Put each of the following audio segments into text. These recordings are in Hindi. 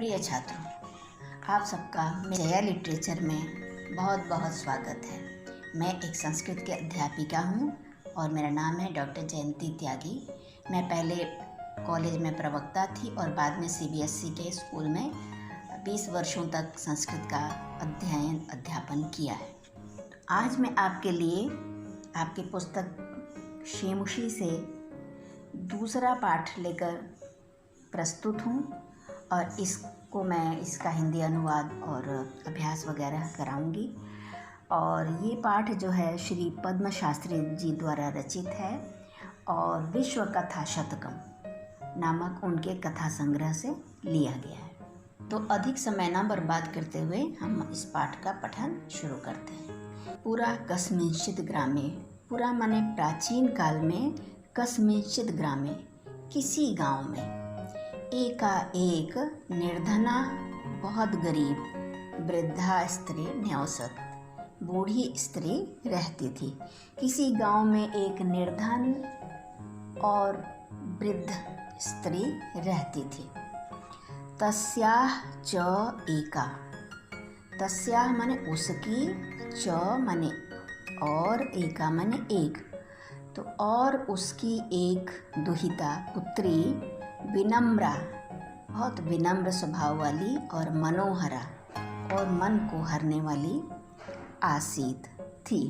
प्रिय छात्रों, आप सबका जया लिटरेचर में बहुत बहुत स्वागत है। मैं एक संस्कृत की अध्यापिका हूँ और मेरा नाम है डॉक्टर जयंती त्यागी। मैं पहले कॉलेज में प्रवक्ता थी और बाद में सीबीएसई के स्कूल में 20 वर्षों तक संस्कृत का अध्यापन किया है। आज मैं आपके लिए आपकी पुस्तक शेमुशी से दूसरा पाठ लेकर प्रस्तुत हूँ और इसका हिंदी अनुवाद और अभ्यास वगैरह कराऊंगी। और ये पाठ जो है श्री पद्म शास्त्री जी द्वारा रचित है और विश्व कथा शतकम नामक उनके कथा संग्रह से लिया गया है। तो अधिक समय न बर्बाद करते हुए हम इस पाठ का पठन शुरू करते हैं। पुरा कस्मिंश्चित् ग्रामे, पुरा माने प्राचीन काल में, कस्मिंश्चित् ग्रामे किसी गांव में, एकाएक निर्धना बहुत गरीब वृद्धा स्त्री न्यौसत बूढ़ी स्त्री रहती थी। किसी गांव में एक निर्धन और वृद्ध स्त्री रहती थी। तस्याह च एका, तस्याह माने उसकी, च माने और, एका माने एक, तो और उसकी एक दुहिता पुत्री विनम्रा, बहुत विनम्र स्वभाव वाली और मनोहरा और मन को हरने वाली आसीत थी।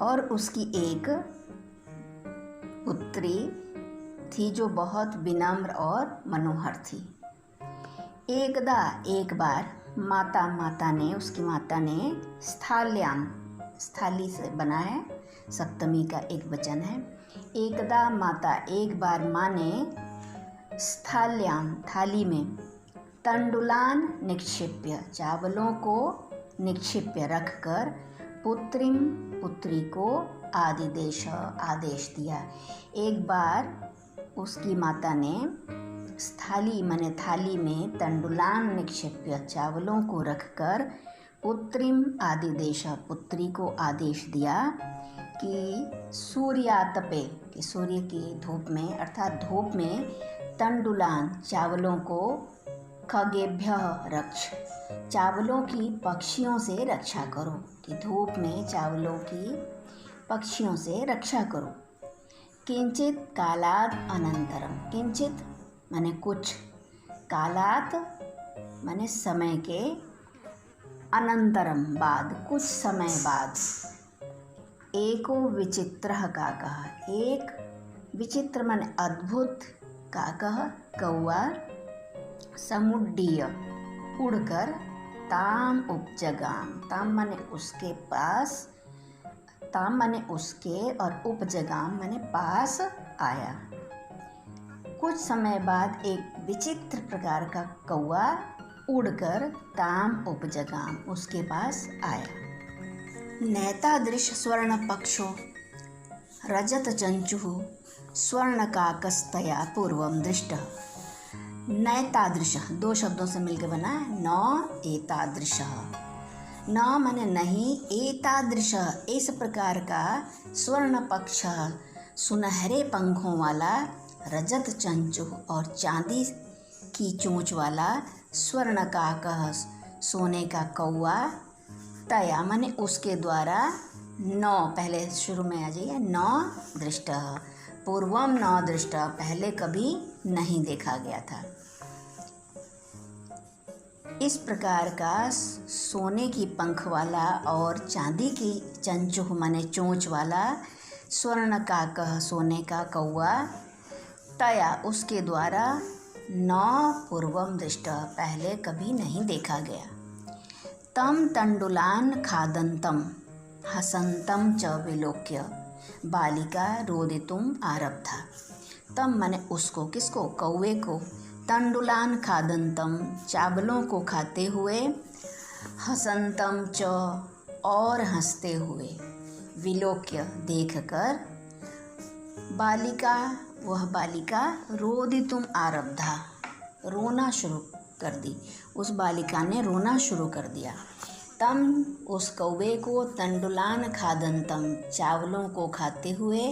और उसकी एक पुत्री थी जो बहुत विनम्र और मनोहर थी। एक बार उसकी माता ने स्थाल्याम, स्थाली से बना है, सप्तमी का एक वचन है। एक बार माँ ने स्थाल्याम, थाली में, तंडुलान निक्षिप्य, चावलों को निक्षिप्य रखकर, पुत्रिम, पुत्री को, आदेश दिया। एक बार उसकी माता ने स्थाली माने थाली में तंडुलान निक्षिप्य, चावलों को रखकर, पुत्रिम आदिदेश, पुत्री को आदेश दिया कि सूर्यातपे, कि सूर्य की धूप में अर्थात धूप में, तंडुलान, चावलों को, खगेभ्य रक्ष, चावलों की पक्षियों से रक्षा करो, कि धूप में चावलों की पक्षियों से रक्षा करो। किंचित कालात अनंतरम, किंचित माने कुछ, कालात माने समय के, अनंतरम बाद, कुछ समय बाद, एको विचित्रः काकः, एक विचित्र माने अद्भुत, काकः कौआ, समुड्डीय उड़कर, ताम उपजगाम, ताम माने उसके पास, ताम माने उसके और उपजगाम माने पास आया। कुछ समय बाद एक विचित्र प्रकार का कौआ उड़कर ताम उपजगाम, उसके पास आया। नैतादृश स्वर्ण पक्षो रजत चंचुः स्वर्णकाकस्तया पूर्वं दृष्टः। नैतादृशः दो शब्दों से मिलकर बना है, न एतादृशः, न माने नहीं, एतादृशः इस प्रकार का, स्वर्ण पक्ष सुनहरे पंखों वाला, रजत चंचु और चांदी की चोंच वाला, स्वर्णकाकः सोने का कौआ, तया माने उसके द्वारा, न पहले शुरू में आ जाइए, न दृष्टः, पूर्वम न दृष्टः पहले कभी नहीं देखा गया था। इस प्रकार का सोने की पंख वाला और चांदी की चंचुह माने चोंच वाला, स्वर्ण काकः सोने का कौआ, तया उसके द्वारा, न पूर्वम दृष्टः पहले कभी नहीं देखा गया। तम तंडुलान खादंतम हसंतम च विलोक्य बालिका रोदितुम आरब्धा। तम माने उसको, किसको, कौवे को, तंडुलान खादंतम चावलों को खाते हुए, हसंतम च और हंसते हुए, विलोक्य देखकर, बालिका वह बालिका, रोदितुम आरब्धा रोना शुरू कर दी, उस बालिका ने रोना शुरू कर दिया। तम उस कौवे को, तंडुलान खादंतम चावलों को खाते हुए,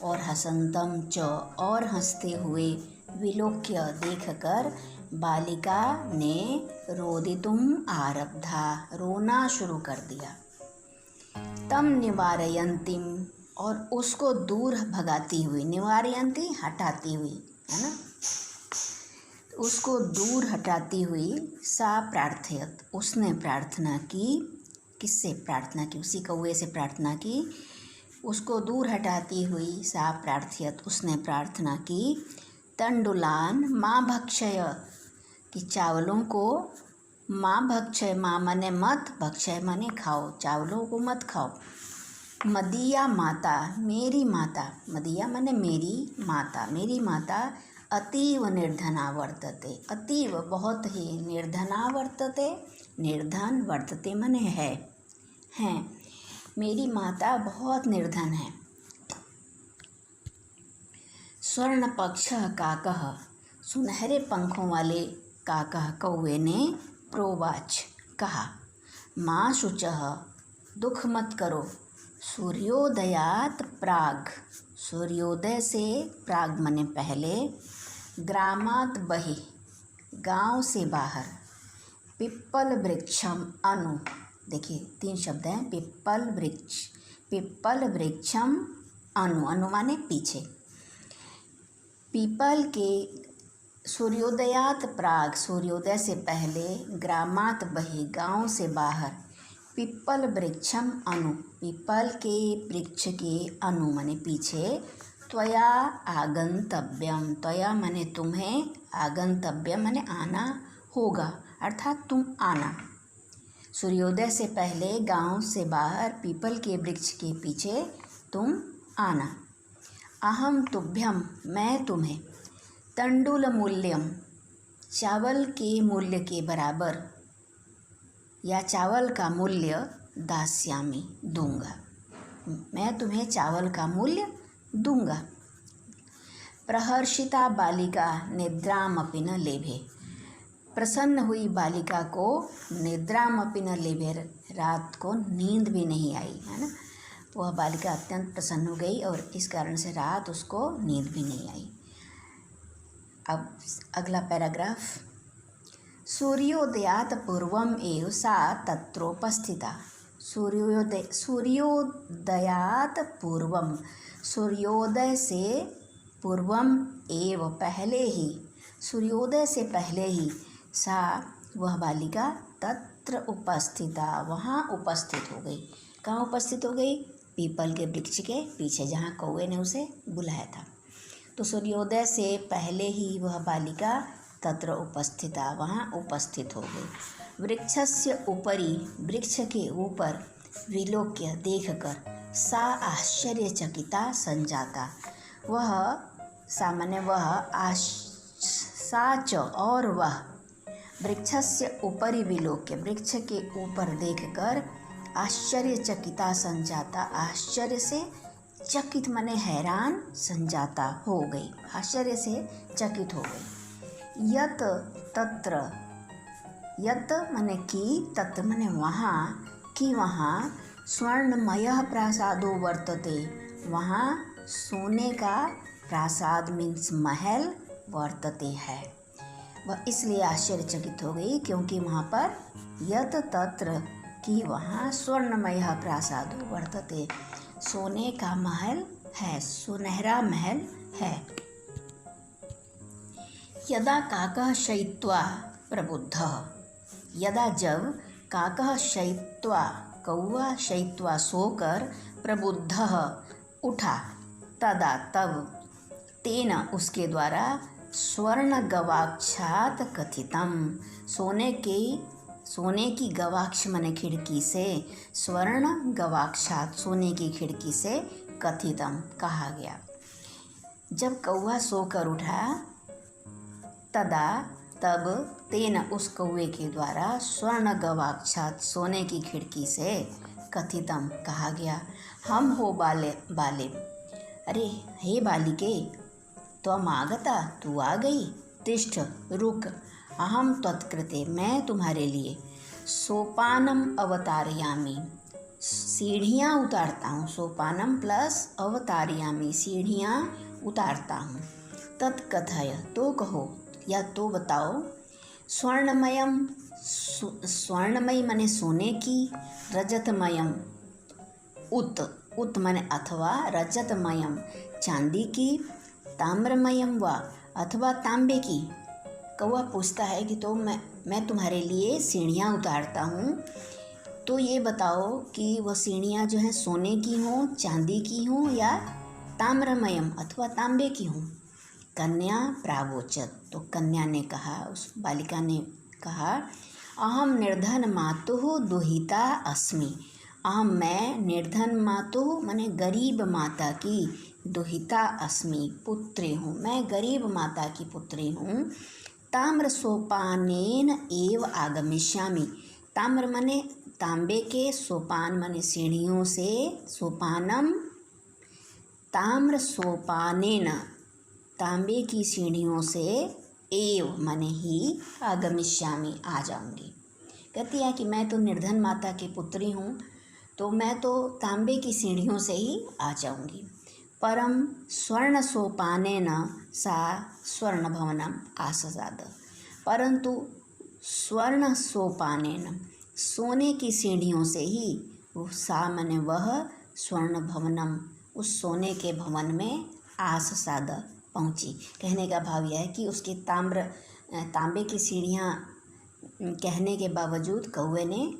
और हसंतम च और हंसते हुए, विलोक्य देखकर, बालिका ने रोदितुम् आरब्धा, रोना शुरू कर दिया। तम निवारयन्तीम, और उसको दूर भगाती हुई, निवारयन्ती हटाती हुई, है ना, उसको दूर हटाती हुई, सा प्रार्थयत, उसने प्रार्थना की। किससे प्रार्थना की? उसी कौवे से प्रार्थना की। उसको दूर हटाती हुई, सा प्रार्थयत, उसने प्रार्थना की। तंडुलान माँ भक्षय, कि चावलों को, माँ भक्षय, माँ मने मत, भक्षय मने खाओ, चावलों को मत खाओ। मदीया माता, मेरी माता, मदीया मने मेरी माता, मेरी माता अतीव निर्धना वर्तते, अतीव बहुत ही, निर्धना वर्तते, निर्धन, वर्तते मने है, हैं, मेरी माता बहुत निर्धन है। स्वर्ण पक्ष काकः, सुनहरे पंखों वाले काकः, कौवे ने, प्रोवाच, कहा, माँ शुचः, दुख मत करो, सूर्योदयात प्राग, सूर्योदय से, प्राग मने पहले, ग्रामात बहि, गांव से बाहर, पिप्पल वृक्षम अनु, देखिए 3 शब्द हैं, पिप्पल वृक्ष, पिप्पल वृक्षम अनु, अनु माने पीछे, पीपल के, सूर्योदयात प्राग, सूर्योदय से पहले, ग्रामात बहि, गांव से बाहर, पिप्पल वृक्षम अनु, पीपल के वृक्ष के, अनु मने पीछे, त्वया आगंतव्यम, त्वया मने तुम्हें, आगंतव्यम मने आना होगा, अर्थात तुम आना। सूर्योदय से पहले, गांव से बाहर, पीपल के वृक्ष के पीछे तुम आना। अहम तुभ्यम, मैं तुम्हें, तंडुल मूल्यम, चावल के मूल्य के बराबर, या चावल का मूल्य, दास्यामि, दूंगा, मैं तुम्हें चावल का मूल्य दूंगा। प्रहर्षिता बालिका निद्रामपि न लेभे, प्रसन्न हुई बालिका को, निद्रामपि न लेभे, रात को नींद भी नहीं आई, है ना, वह बालिका अत्यंत प्रसन्न हो गई और इस कारण से रात उसको नींद भी नहीं आई। अब अगला पैराग्राफ, सूर्योदयात पूर्वम एव सा तत्रोपस्थिता, सूर्योदयात पूर्वम, सूर्योदय से, पूर्वम एव पहले ही, सूर्योदय से पहले ही, सा वह बालिका, तत्र उपस्थिता, वहाँ उपस्थित हो गई। कहाँ उपस्थित हो गई? पीपल के वृक्ष के पीछे, जहाँ कौवे ने उसे बुलाया था। तो सूर्योदय से पहले ही वह बालिका तत्र उपस्थिता, वहाँ उपस्थित हो गई। वृक्षस्य उपरि, वृक्ष के ऊपर, विलोक्य देखकर, सा आश्चर्यचकिता संजाता, वह, सामान्य वह, साच और वह, वृक्षस्य उपरि विलोक्य, वृक्ष के ऊपर देखकर, आश्चर्यचकिता संजाता, आश्चर्य से चकित मने हैरान, संजाता हो गई, आश्चर्य से चकित हो गई। यत तत्र, यत मने की, तत्र मने वहाँ, कि वहाँ, स्वर्णमयः प्रासादो वर्तते, वहाँ सोने का प्रासाद मीन्स महल, वर्तते है, वह इसलिए आश्चर्यचकित हो गई क्योंकि वहाँ पर, यत तत्र, कि वहाँ, स्वर्णमयः प्रासादो वर्तते, सोने का महल है, सुनहरा महल है। यदा काकः शयित्वा प्रबुद्धः, यदा जब, काकः शयित्वा, कौवा शयित्वा सोकर, प्रबुद्धः उठा, तदा तब, तेन उसके द्वारा, स्वर्ण गवाक्षात कथितम, सोने की गवाक्ष मने खिड़की से, स्वर्ण गवाक्षात, सोने की खिड़की से, कथितम कहा गया। जब कौवा सोकर उठा, तदा तब, तेन उस कौवे के द्वारा, स्वर्ण गवाक्षात, सोने की खिड़की से, कथितम कहा गया, हम हो बाले, अरे हे बालिके, त्वम आगता, तू आ गई, तिष्ठ रुक, अहम त्वत्कृते, मैं तुम्हारे लिए, सोपानम अवतारयामि, सीढ़ियाँ उतारता हूँ, सोपानम प्लस अवतारयामि, सीढ़ियाँ उतारता हूँ, तत्कथय, तो कहो या तो बताओ, स्वर्णमयम, स्वर्णमयी माने सोने की, रजतमयम उत माने अथवा, रजतमयम चांदी की, ताम्रमयम व अथवा तांबे की। कौवा पूछता है कि तो मैं तुम्हारे लिए सीढ़ियाँ उतारता हूँ, तो ये बताओ कि वह सीढ़ियाँ जो हैं सोने की हों, चांदी की हों या ताम्रमयम अथवा तांबे की हों। कन्या प्रावोचत, तो कन्या ने कहा, उस बालिका ने कहा, अहम निर्धन मातुः दुहिता अस्मि। अहम मैं निर्धन मातुः माने गरीब माता की, दुहिता अस्मि पुत्री हूँ, मैं गरीब माता की पुत्री हूँ। ताम्र सोपानेन एव आगमिष्यामि। ताम्र माने तांबे के, सोपान माने सीढ़ियों से, सोपानम ताम्र सोपानेन तांबे की सीढ़ियों से, एव माने ही, आगमिष्यामि आ जाऊंगी। कहती है कि मैं तो निर्धन माता की पुत्री हूँ, तो मैं तो तांबे की सीढ़ियों से ही आ जाऊंगी। परम स्वर्ण सोपानेन सा स्वर्ण भवनम आससाद। परंतु स्वर्ण सोपानेन सोने की सीढ़ियों से ही वो सा माने वह स्वर्ण भवनम उस सोने के भवन में आससाद पहुँची। कहने का भाव यह है कि उसकी तांबे की सीढ़ियाँ कहने के बावजूद कौवे ने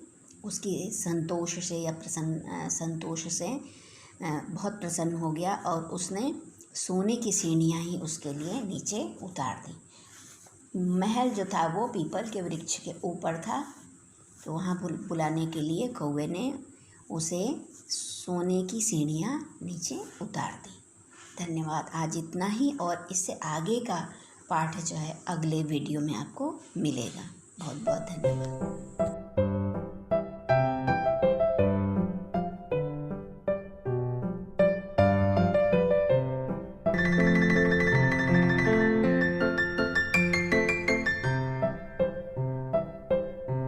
उसकी संतोष से या संतोष से बहुत प्रसन्न हो गया और उसने सोने की सीढ़ियाँ ही उसके लिए नीचे उतार दी। महल जो था वो पीपल के वृक्ष के ऊपर था, तो वहाँ बुलाने के लिए कौवे ने उसे सोने की सीढ़ियाँ नीचे उतार दी। धन्यवाद। आज इतना ही, और इससे आगे का पाठ जो है अगले वीडियो में आपको मिलेगा। बहुत बहुत धन्यवाद।